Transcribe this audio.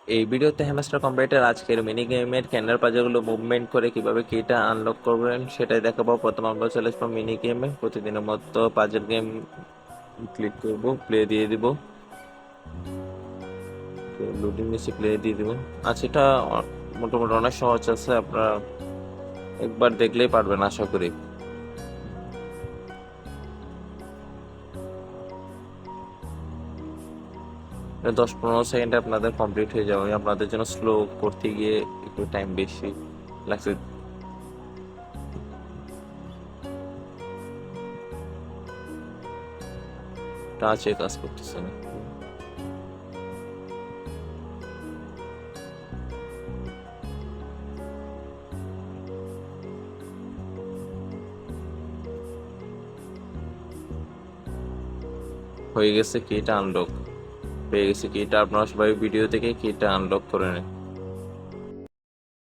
এই ভিডিওতে hamster computer আজকের মিনি গেমের ক্যান্ডার পাজারগুলো মুভমেন্ট করে কিভাবে কিটা আনলক করবেন সেটাই দেখাবো। প্রথম আমরা চলে আসবো মিনি গেমে। প্রতিদিনের মতো পাজের গেম ক্লিক করব, প্লে দিয়ে দিব। লোডিং নিচে প্লে দিয়ে দিব। আচ্ছা, এটা মোটামুটি অনেক সহজ আছে, আপনারা একবার দেখলেই পারবেন আশা করি। 10-15 সেকেন্ডে আপনাদের কমপ্লিট হয়ে যাবে। আপনাদের জন্য স্লো করতে গিয়ে একটু টাইম বেশি লাগছে। টাচে কাজ করতেছে না। হয়ে গেছে কিটা আনলক, পেয়ে গেছে কিটা। আপনারা সবাই ভিডিও থেকে কিটা আনলক করে নেন।